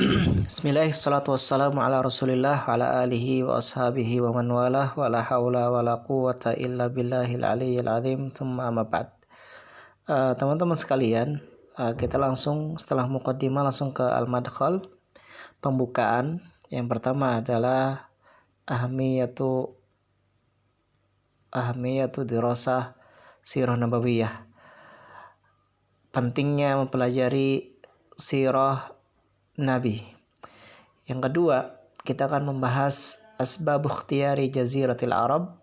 Bismillah, salatu wassalamu ala rasulillah wa ala alihi wa ashabihi wa man walah wa la hawla wa la quwata illa billahil aliyyil azim thumma amma ba'd. Teman-teman sekalian, kita langsung setelah muqaddimah langsung ke al-madkhal, pembukaan. Yang pertama adalah ahmiyatu dirasah sirah nabawiyah. Pentingnya mempelajari sirah Nabi. Yang kedua, kita akan membahas asbab ikhtiyari jaziratil Arab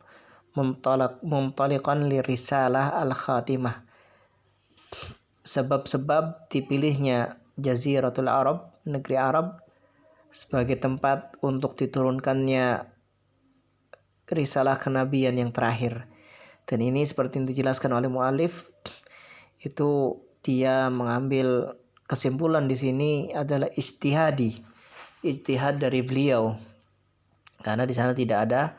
mumtaliqan li risalah al-khatimah. Sebab-sebab dipilihnya jaziratul Arab, negeri Arab, sebagai tempat untuk diturunkannya risalah kenabian yang terakhir. Dan ini seperti yang dijelaskan oleh mu'alif, itu dia mengambil kesimpulan di sini adalah ijtihad dari beliau, karena di sana tidak ada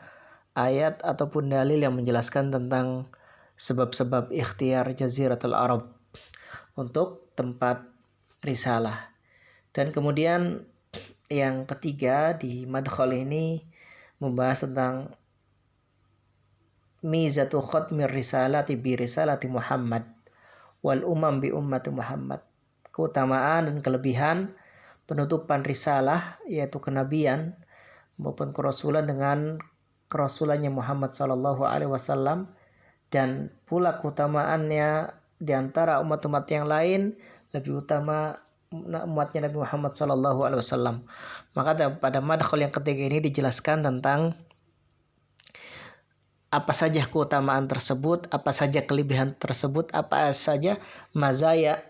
ayat ataupun dalil yang menjelaskan tentang sebab-sebab ikhtiar jaziratul Arab untuk tempat risalah. Dan kemudian yang ketiga di madkhal ini membahas tentang mizatu khatmir risalati bi risalati Muhammad wal umam bi ummati Muhammad. Keutamaan dan kelebihan penutupan risalah yaitu kenabian maupun kerasulan dengan kerasulannya Muhammad sallallahu alaihi wasallam, dan pula keutamaannya di antara umat-umat yang lain lebih utama umatnya Nabi Muhammad sallallahu alaihi wasallam. Maka pada madkhal yang ketiga ini dijelaskan tentang apa saja keutamaan tersebut, apa saja kelebihan tersebut, apa saja mazaya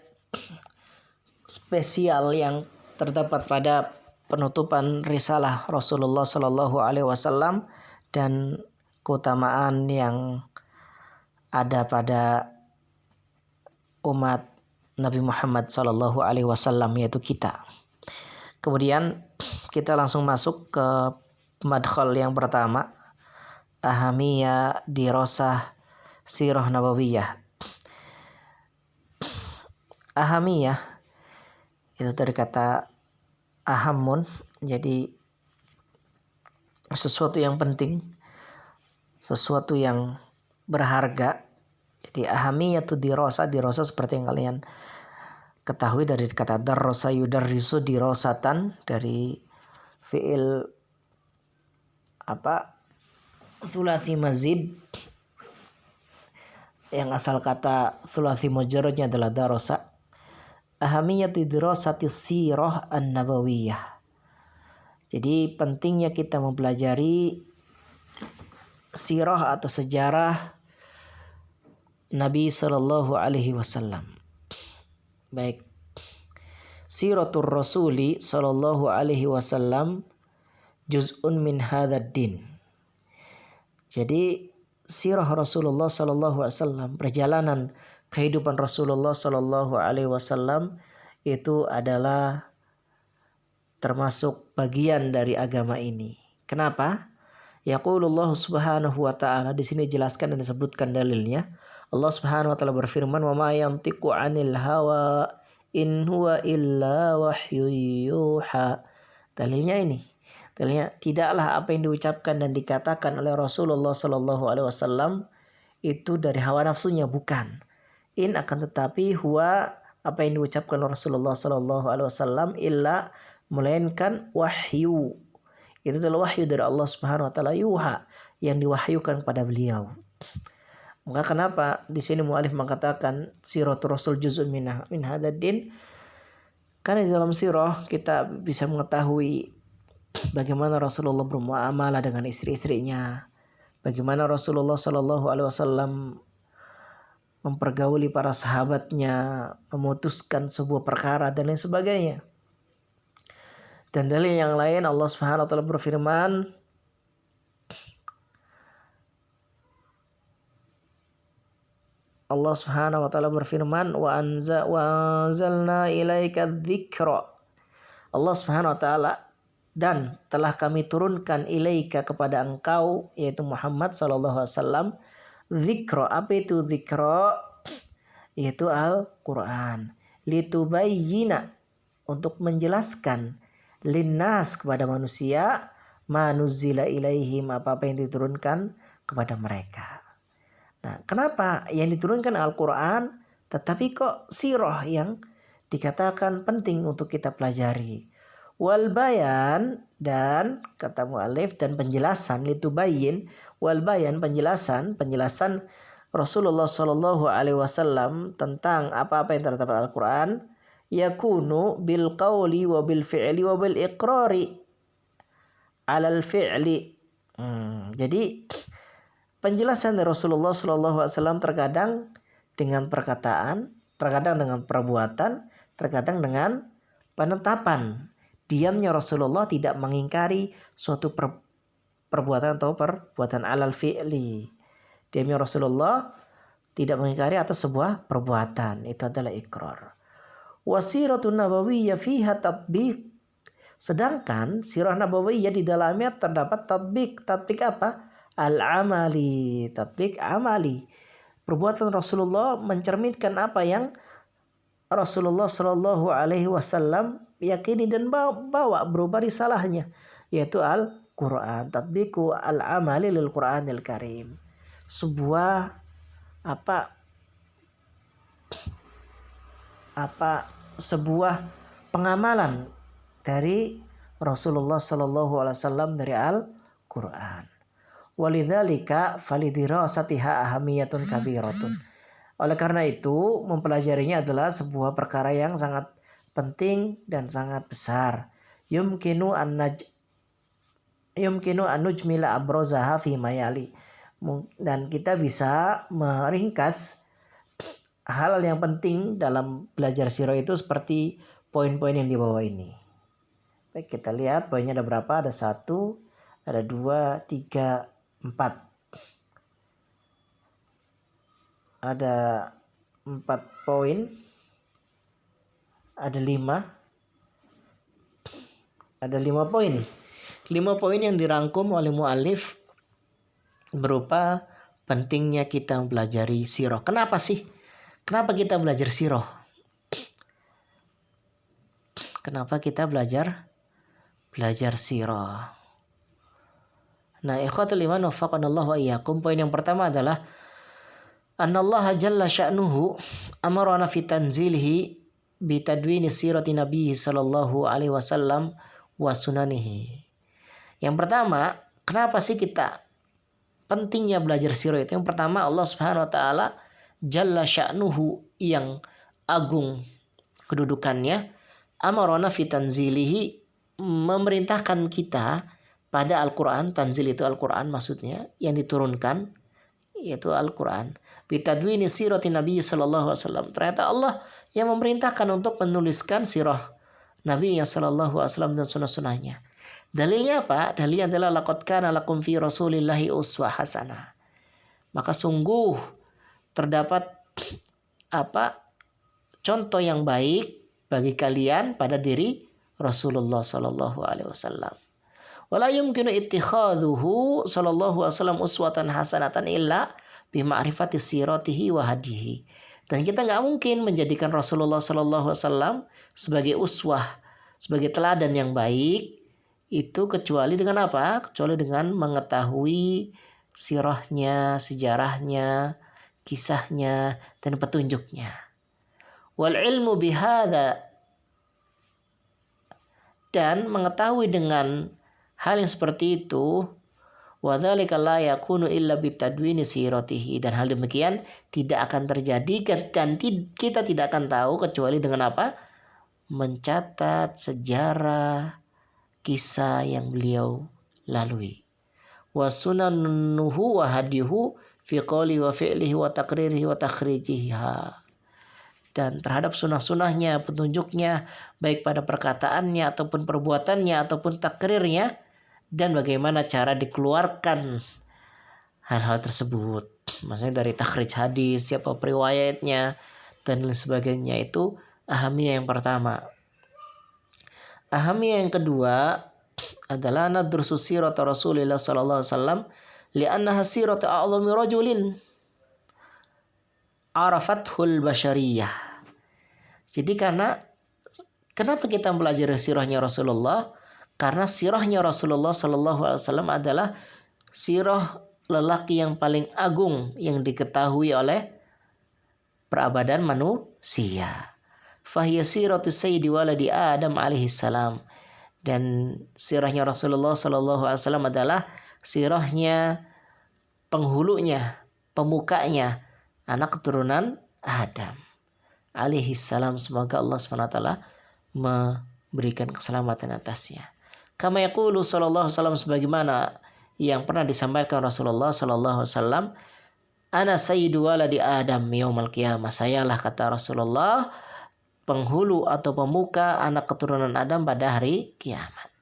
spesial yang terdapat pada penutupan risalah Rasulullah Shallallahu Alaihi Wasallam dan keutamaan yang ada pada umat Nabi Muhammad Shallallahu Alaihi Wasallam, yaitu kita. Kemudian kita langsung masuk ke madkhal yang pertama, ahamiyah dirasah sirah nabawiyah. Ahamiyah itu dari kata ahamun, jadi sesuatu yang penting, sesuatu yang berharga. Jadi ahamiyatu dirasa seperti yang kalian ketahui dari kata darrasa yudarrisu dirasatan, dari fiil thulathi mazid yang asal kata thulathi mujarradnya adalah darasa. Ahamiyatu dirasati sirah an-nabawiyah. Jadi pentingnya kita mempelajari sirah atau sejarah Nabi sallallahu alaihi wasallam. Baik. Siratul Rasuli sallallahu alaihi wasallam juz'un min hadzal din. Jadi sirah Rasulullah sallallahu alaihi wasallam, perjalanan kehidupan Rasulullah Shallallahu Alaihi Wasallam itu adalah termasuk bagian dari agama ini. Kenapa? Yaqulullah Subhanahu Wa Taala, di sini jelaskan dan disebutkan dalilnya. Allah Subhanahu Wa Taala berfirman, wa ma yantiqu 'anil hawa in huwa illa wahyu yuha. Dalilnya ini. Dalilnya tidaklah apa yang diucapkan dan dikatakan oleh Rasulullah Shallallahu Alaihi Wasallam itu dari hawa nafsunya, bukan. Akan tetapi huwa, apa yang diucapkan Rasulullah Sallallahu Alaihi Wasallam, illa, melainkan wahyu. Itu adalah wahyu dari Allah Subhanahu Wa Taala, yuha, yang diwahyukan pada beliau. Maka kenapa di sini mu'alif mengatakan siratul Rasul juz'un min hadzal din? Karena di dalam sirah kita bisa mengetahui bagaimana Rasulullah bermuamalah dengan istri-istrinya, bagaimana Rasulullah Sallallahu Alaihi Wasallam mempergauli para sahabatnya, memutuskan sebuah perkara dan lain sebagainya. Dan dalil yang lain, Allah Subhanahu wa taala berfirman, wa anzalna ilaika dzikra. Allah Subhanahu wa taala, dan telah kami turunkan ilaika kepada engkau, yaitu Muhammad sallallahu alaihi wasallam, dzikra. Apa itu dzikra? Yaitu Al-Quran. Litubayyina, untuk menjelaskan linnas kepada manusia, manuzila ilaihim apa-apa yang diturunkan kepada mereka. Nah, kenapa yang diturunkan Al-Quran tetapi kok sirah yang dikatakan penting untuk kita pelajari? Wal bayan, dan kata mu'alif, dan penjelasan, litubayyin, wal bayan, penjelasan Rasulullah Shallallahu Alaihi Wasallam tentang apa-apa yang terdapat Al-Quran, yakunu bil qawli wa bil fi'li wa bil iqrari alal fi'li. Jadi penjelasan dari Rasulullah Shallallahu Alaihi Wasallam terkadang dengan perkataan, terkadang dengan perbuatan, terkadang dengan penetapan. Diamnya Rasulullah tidak mengingkari suatu perbuatan atau perbuatan alal fi'li. Diamnya Rasulullah tidak mengingkari atas sebuah perbuatan. Itu adalah ikrar. Wasiratun nabawiyyah fiha tatbiq. Sedangkan sirah nabawiyah di dalamnya terdapat tatbiq. Tatbiq apa? Al-amali. Tatbiq amali. Perbuatan Rasulullah mencerminkan apa yang Rasulullah Shallallahu Alaihi Wasallam yakini dan bawa berupa risalahnya, yaitu Al-Quran. Tatbiqu al-amali lil Quranil Karim. Sebuah sebuah pengamalan dari Rasulullah Shallallahu Alaihi Wasallam dari Al-Quran. Walidzalika falidirasatiha ahamiyatun kabiratun. Oleh karena itu, mempelajarinya adalah sebuah perkara yang sangat penting dan sangat besar. Yumkinu an nujmila abrozaha fi mayali. Dan kita bisa meringkas hal yang penting dalam belajar sirah itu seperti poin-poin yang di bawah ini. Baik, kita lihat poinnya ada berapa? Ada 1, ada 2, 3, 4. Ada 4 poin, ada 5 poin. 5 poin yang dirangkum oleh mu'alif berupa pentingnya kita mempelajari sirah. Kenapa sih? Kenapa kita belajar sirah? Kenapa kita belajar sirah? Nah, ikhwatul iman wafaqanallahu wa iyyakum. Poin yang pertama adalah Anallaha jalla sya'nuhu amarana fi tanzilihi bitadwini sirati Nabi sallallahu alaihi wasallam wa sunanihi. Yang pertama, kenapa sih kita pentingnya belajar sirah itu? Yang pertama, Allah Subhanahu wa taala jalla sya'nuhu yang agung kedudukannya, amarana fi tanzilihi memerintahkan kita pada Al-Qur'an. Tanzil itu Al-Qur'an maksudnya, yang diturunkan yaitu Al-Quran. Bitadwini sirati Nabi sallallahu alaihi wasallam. Ternyata Allah yang memerintahkan untuk menuliskan sirah Nabi sallallahu alaihi wasallam dan sunnah-sunnahnya. Dalilnya apa? Dalilnya adalah laqad kana lakum fi Rasulillahi uswah hasanah. Maka sungguh terdapat contoh yang baik bagi kalian pada diri Rasulullah sallallahu alaihi wasallam. Wala yumkinu ittikhadhuhu sallallahu alaihi wasallam uswatan hasanatan illa bima'rifati siratihi wa hadihi. Dan kita nggak mungkin menjadikan Rasulullah sallallahu alaihi wasallam sebagai uswah, sebagai teladan yang baik itu kecuali dengan apa? Kecuali dengan mengetahui sirahnya, sejarahnya, kisahnya, dan petunjuknya. Wal ilmu bihadza, dan mengetahui dengan hal yang seperti itu, wadzalika la yakunu illa bitadwini siratihi, dan hal demikian tidak akan terjadi dan kita tidak akan tahu kecuali dengan apa? Mencatat sejarah kisah yang beliau lalui. Wa sunanuhu wa hadihu fi qawli wa fi'lihi wa taqririhi wa takhrijiha. Dan terhadap sunnah-sunnahnya, petunjuknya, baik pada perkataannya ataupun perbuatannya ataupun takrirnya, dan bagaimana cara dikeluarkan hal-hal tersebut. Maksudnya dari takhrij hadis, siapa periwayatnya, dan lain sebagainya. Itu ahamiyah yang pertama. Ahamiyah yang kedua adalah nadrusu sirata Rasulillah sallallahu alaihi wasallam li'annaha siratu a'zami rajulin arafathul basyariyah. Jadi karena Kenapa kita belajar sirahnya Rasulullah? Karena sirahnya Rasulullah Sallallahu Alaihi Wasallam adalah sirah lelaki yang paling agung yang diketahui oleh perabadan manusia. Fahiya siratu sayyidi waladi Adam alaihi salam. Dan sirahnya Rasulullah Sallallahu Alaihi Wasallam adalah sirahnya penghulunya, pemukanya, anak keturunan Adam alaihi salam. Semoga Allah SWT memberikan keselamatan atasnya. Kama yaqulu sallallahu alaihi wasallam, sebagaimana yang pernah disampaikan Rasulullah sallallahu alaihi wasallam, ana sayyidu waladi Adam yaumal qiyamah. Sayalah, kata Rasulullah, penghulu atau pemuka anak keturunan Adam pada hari kiamat.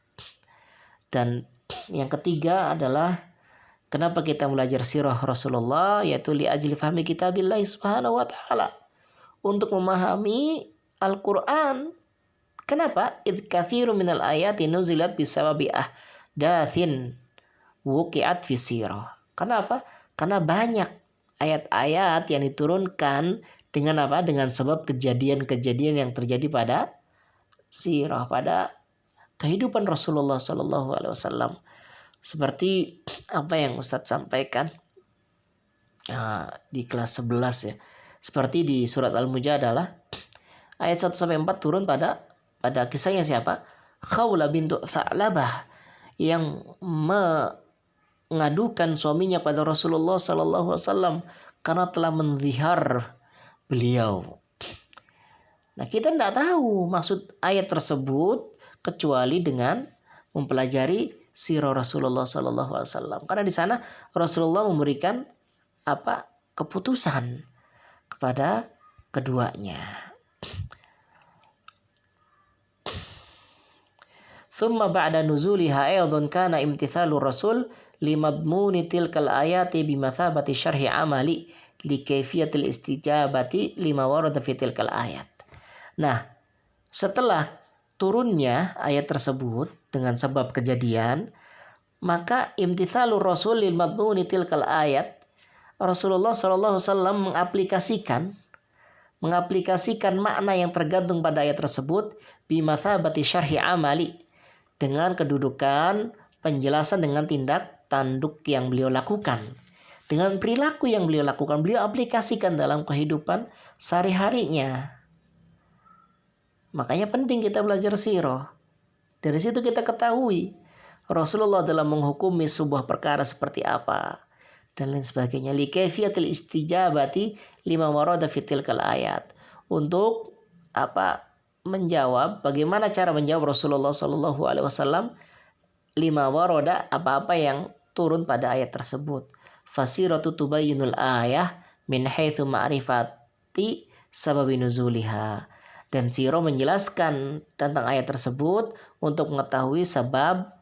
Dan yang ketiga adalah kenapa kita belajar sirah Rasulullah, yaitu li ajli fahmi kitabillah subhanahu wa ta'ala, untuk memahami Al-Quran. Kenapa? Idh kathiru minal ayati nuzilat bisababi ahdathin wuqi'at fi sirah. Kenapa? Karena banyak ayat-ayat yang diturunkan dengan apa? Dengan sebab kejadian-kejadian yang terjadi pada sirah, pada kehidupan Rasulullah Sallallahu Alaihi Wasallam. Seperti apa yang Ustadz sampaikan di kelas 11 ya. Seperti di surat Al-Mujadalah ayat 1-4 turun pada kisahnya siapa? Khawla bintu Tha'labah yang mengadukan suaminya pada Rasulullah Sallallahu Alaihi Wasallam karena telah menzihar beliau. Nah, kita tidak tahu maksud ayat tersebut kecuali dengan mempelajari sirah Rasulullah Sallallahu Alaihi Wasallam. Karena di sana Rasulullah memberikan keputusan kepada keduanya. Thumma ba'da nuzuliha aydan kana imtithalu rasul limadmuni tilkal ayati bimathabati syarhi amali li kaifiyatil istijabati lima warada fi tilkal ayat. Nah, setelah turunnya ayat tersebut dengan sebab kejadian, maka imtithalu rasul limadmuni tilkal ayat, Rasulullah sallallahu alaihi wasallam mengaplikasikan makna yang tergantung pada ayat tersebut bimathabati syarhi amali, dengan kedudukan penjelasan dengan tindak tanduk yang beliau lakukan, dengan perilaku yang beliau lakukan, beliau aplikasikan dalam kehidupan sehari-harinya. Makanya penting kita belajar sirah. Dari situ kita ketahui Rasulullah dalam menghukumi sebuah perkara seperti apa dan lain sebagainya. Li kaifiyatil istijabati lima warada fi tilkal ayat. Untuk menjawab, bagaimana cara menjawab Rasulullah Sallallahu Alaihi Wasallam lima waroda, apa-apa yang turun pada ayat tersebut. Fasiratu tubayyinul ayah min haitsu ma'rifati sababi nuzuliha. Dan sirah menjelaskan tentang ayat tersebut untuk mengetahui sebab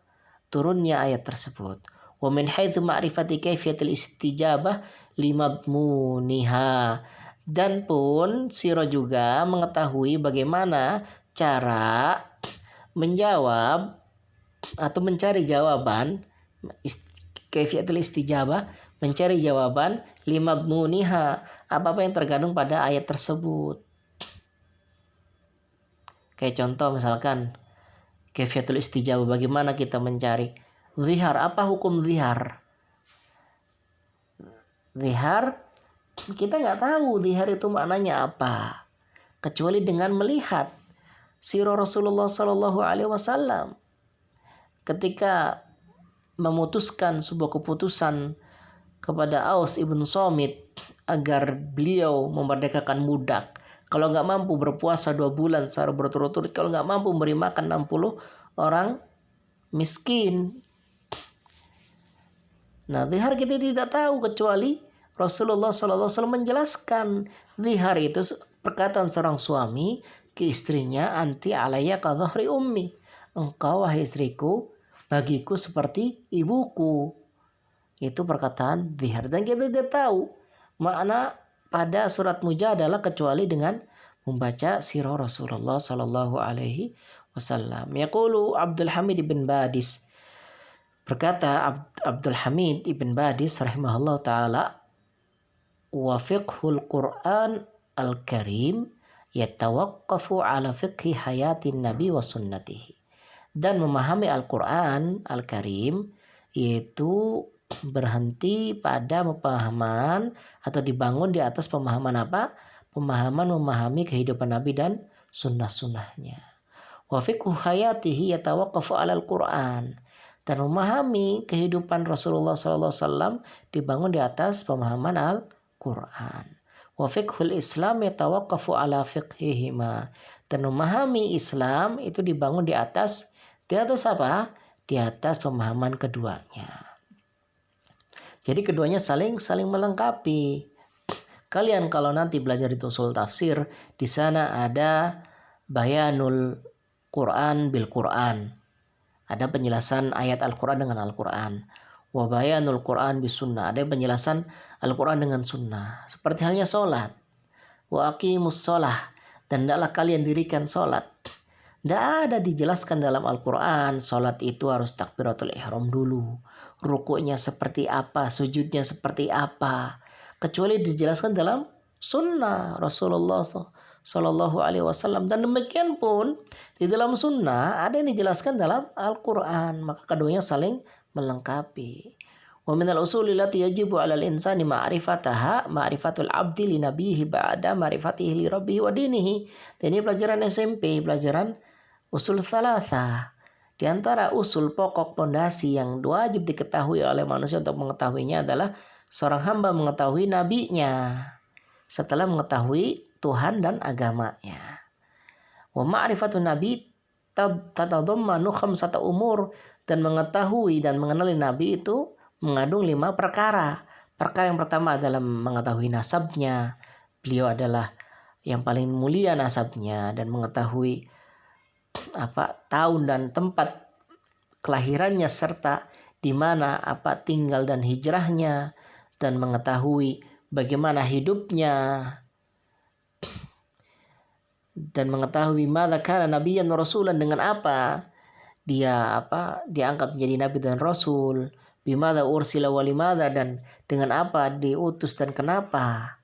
turunnya ayat tersebut. Wa min haitsu ma'rifati kaifiyatil istijabah limadmuniha. Dan pun sirah juga mengetahui bagaimana cara menjawab atau mencari jawaban, kaifiyatul istijabah, mencari jawaban limadmuniha, apa-apa yang tergantung pada ayat tersebut. Kayak contoh misalkan kaifiyatul istijabah, bagaimana kita mencari zihar, apa hukum zihar? Zihar kita nggak tahu zihar itu maknanya apa, kecuali dengan melihat sirah Rasulullah Sallallahu Alaihi Wasallam ketika memutuskan sebuah keputusan kepada Aus ibn Somit agar beliau memerdekakan budak. Kalau nggak mampu berpuasa 2 bulan secara berturut-turut, kalau nggak mampu memberi makan 60 orang miskin. Nah, zihar kita tidak tahu kecuali Rasulullah SAW menjelaskan zihar itu perkataan seorang suami ke istrinya, anti alayya ka dhahri ummi. Engkau wahai istriku bagiku seperti ibuku. Itu perkataan zihar. Dan kita tidak tahu makna pada surat Mujadalah kecuali dengan membaca sirah Rasulullah Sallallahu Alaihi Wasallam. Yaqulu Abdul Hamid ibn Badis, berkata Abdul Hamid ibn Badis rahimahullah ta'ala, wa fiqhul Qur'an al-Karim yatawaqqafu ala fiqhi hayatin nabi wa sunnatihi. Dan memahami Al-Quran Al-Karim yaitu berhenti pada pemahaman atau dibangun di atas pemahaman apa? Pemahaman memahami kehidupan Nabi dan sunnah-sunnahnya. Wa fiqhu hayatihi yatawaqqafu ala Al-Quran. Dan memahami kehidupan Rasulullah SAW dibangun di atas pemahaman Al-Quran. Wa fiqhul Islam yatawaqqafu ala fiqhihima. Dan memahami Islam itu dibangun di atas apa? Di atas pemahaman keduanya. Jadi keduanya saling melengkapi. Kalian kalau nanti belajar di usul tafsir, di sana ada bayanul Quran bil Quran. Ada penjelasan ayat Al-Quran dengan Al-Quran. Wa bayanul Quran bis sunnah. Ada penjelasan Al-Quran dengan sunnah. Seperti halnya sholat. Wa aqimus sholah. Dan hendaklah kalian dirikan sholat. Tidak ada dijelaskan dalam Al-Quran sholat itu harus takbiratul ihram dulu, rukuknya seperti apa, sujudnya seperti apa, kecuali dijelaskan dalam sunnah Rasulullah SAW. Dan demikian pun di dalam sunnah ada yang dijelaskan dalam Al-Quran. Maka keduanya saling melengkapi. Wa minal usuli lati yajibu 'alal insani ma'rifataha ma'rifatul 'abdi li nabihi ba'da ma'rifatihi li rabbihi wa dinihi. Dan ini pelajaran SMP, pelajaran usul thalatha. Di antara usul pokok pondasi yang wajib diketahui oleh manusia untuk mengetahuinya adalah seorang hamba mengetahui nabinya setelah mengetahui Tuhan dan agamanya. Wa ma'rifatun nabi tatadammanu khamsata umur. Dan mengetahui dan mengenali nabi itu mengandung 5 perkara. Perkara yang pertama adalah mengetahui nasabnya. Beliau adalah yang paling mulia nasabnya, dan mengetahui tahun dan tempat kelahirannya serta di mana tinggal dan hijrahnya, dan mengetahui bagaimana hidupnya, dan mengetahui madza kana nabiyyan wa rasulan, dengan apa dia diangkat menjadi nabi dan rasul, bimadza ursila wa limadza, dan dengan apa diutus dan kenapa.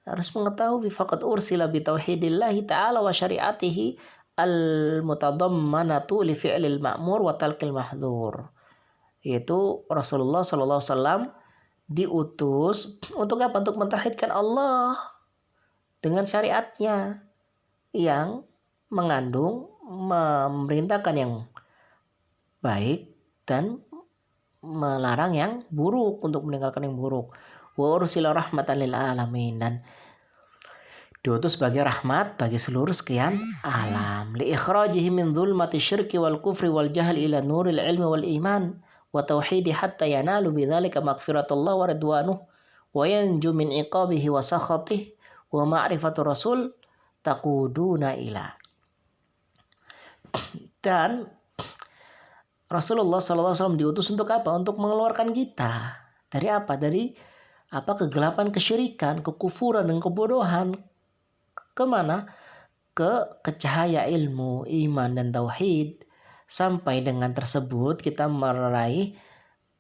Harus mengetahui faqad ursila bi tauhidillahi ta'ala wa syariatihi al-mutadammanatu li fi'lil ma'mur wa talqil mahdhur. Yaitu Rasulullah SAW diutus untuk apa? Untuk mentauhidkan Allah dengan syariatnya yang mengandung memerintahkan yang baik dan melarang yang buruk, untuk meninggalkan yang buruk. Wa ursila rahmatan lil alamin, dan diutus sebagai rahmat bagi seluruh sekian alam. Li ikhrajihi min dhulmati syirki wal kufri wal jahl ila nuril ilmi wal iman wa tauhidi hatta yanalu bidzalika maghfiratullah wa ridwanuh wa yanju min iqabihi wa sakhatih wa ma'rifatu rasul taquduna ila. Dan Rasulullah SAW diutus untuk apa? Untuk mengeluarkan kita dari apa? Dari kegelapan, kesyirikan, kekufuran dan kebodohan. Kemana? Ke cahaya ilmu, iman dan tauhid. Sampai dengan tersebut kita meraih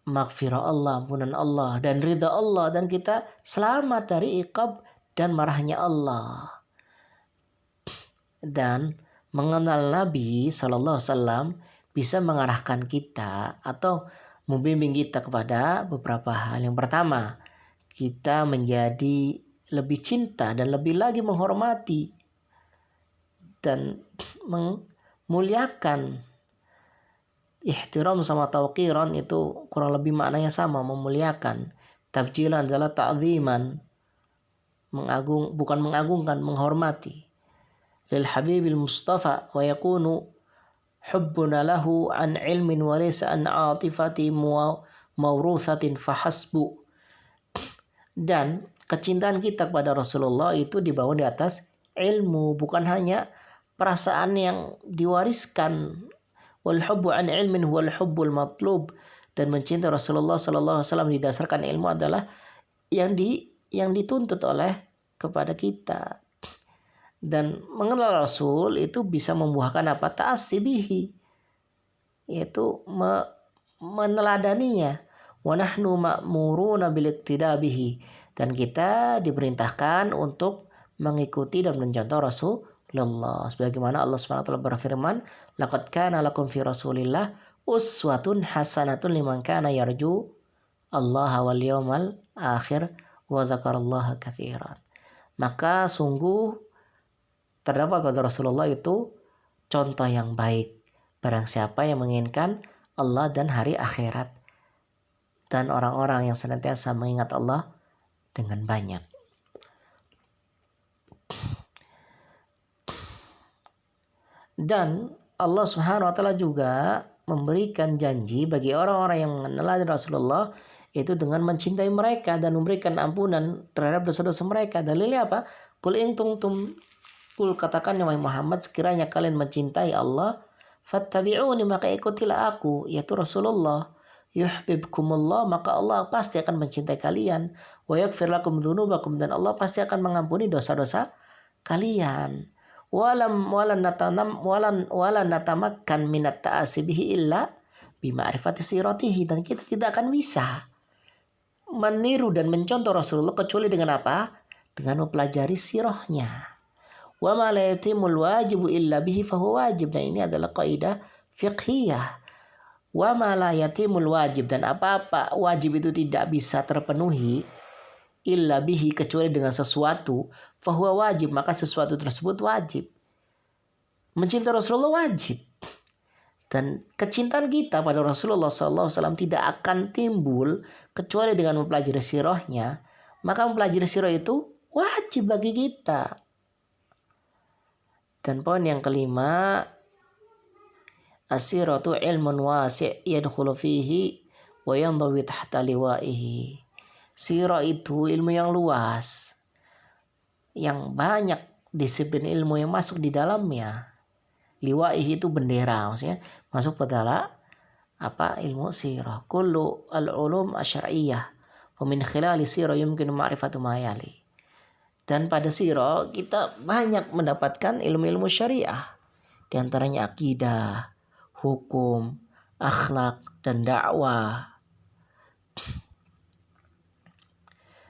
maghfirah Allah, ampunan Allah dan ridha Allah, dan kita selamat dari iqab dan marahnya Allah. Dan mengenal Nabi SAW bisa mengarahkan kita atau membimbing kita kepada beberapa hal. Yang pertama, kita menjadi lebih cinta dan lebih lagi menghormati dan memuliakan. Ihtiram sama tauqiran itu kurang lebih maknanya sama, memuliakan. Tabjilan adalah ta'ziman, bukan mengagungkan, menghormati. Lil habibil mustafa wa yakunu hubbuna lahu an ilmin wa laysa an atifati mawruthatin fahasbu. Dan kecintaan kita kepada Rasulullah itu dibangun di atas ilmu, bukan hanya perasaan yang diwariskan. Wal hubbu an ilmin huwal hubbul matlub. Dan mencintai Rasulullah SAW didasarkan ilmu adalah yang dituntut oleh kepada kita. Dan mengenal Rasul itu bisa membuahkan apa? Ta'asibihi, yaitu meneladaninya. Wa nahnu ma'muruna bil iqtida bihi, dan kita diperintahkan untuk mengikuti dan mencontoh Rasulullah. Sebagaimana Allah SWT berfirman, laqad kana lakum fi Rasulillah uswatun hasanatun liman kana yarju Allah wal yawmal akhir wa dzakarallaha katsiran. Maka sungguh terdapat pada Rasulullah itu contoh yang baik barang siapa yang menginginkan Allah dan hari akhirat dan orang-orang yang senantiasa mengingat Allah dengan banyak. Dan Allah Subhanahu wa taala juga memberikan janji bagi orang-orang yang meneladani Rasulullah itu dengan mencintai mereka dan memberikan ampunan terhadap dosa-dosa mereka. Dalilnya apa? Qul in kuntum, qul katakan ya Muhammad, sekiranya kalian mencintai Allah, fattabi'uni, maka ikutilah aku, yaitu Rasulullah. Yuhibbukumullah, maka Allah pasti akan mencintai kalian. Wa yaghfir lakum dzunubakum, dan Allah pasti akan mengampuni dosa-dosa kalian. Walan natamakkan minat ta'asibihi illa bima'rifati siratihi, dan kita tidak akan bisa meniru dan mencontoh Rasulullah kecuali dengan apa? Dengan mempelajari sirahnya. Wa ma la yatimul wajibu illa bihi fahuwa wajib. Nah, ini adalah kaidah fiqhiyah. Wa ma la yatimul wajib, dan apa-apa wajib itu tidak bisa terpenuhi illa bihi kecuali dengan sesuatu, fahuwa wajib, maka sesuatu tersebut wajib. Mencintai Rasulullah wajib. Dan kecintaan kita pada Rasulullah SAW tidak akan timbul kecuali dengan mempelajari sirahnya. Maka mempelajari sirah itu wajib bagi kita. Dan poin yang kelima, as-siratu ilmun wasi' yadkhulu fihi wa yandawi tahta liwa'ihi. Sirah itu ilmu yang luas, yang banyak disiplin ilmu yang masuk di dalamnya. Liwa'ihi itu bendera, maksudnya masuk pada ilmu sirah. Kullu al-ulum asy'ariyah wa min khilali sirah yumkinu ma'rifatu ma yali. Dan pada sirah kita banyak mendapatkan ilmu-ilmu syariah, di antaranya akidah, hukum, akhlak, dan dakwah.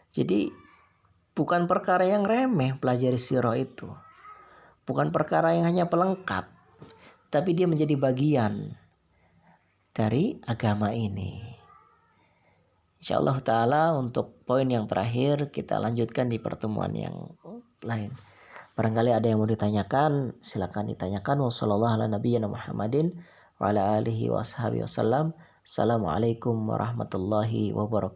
Jadi bukan perkara yang remeh pelajari sirah itu. Bukan perkara yang hanya pelengkap, tapi dia menjadi bagian dari agama ini. InsyaAllah ta'ala untuk poin yang terakhir kita lanjutkan di pertemuan yang lain. Barangkali ada yang mau ditanyakan, silakan ditanyakan. Wassalamualaikum warahmatullahi wabarakatuh. Assalamualaikum warahmatullahi wabarakatuh.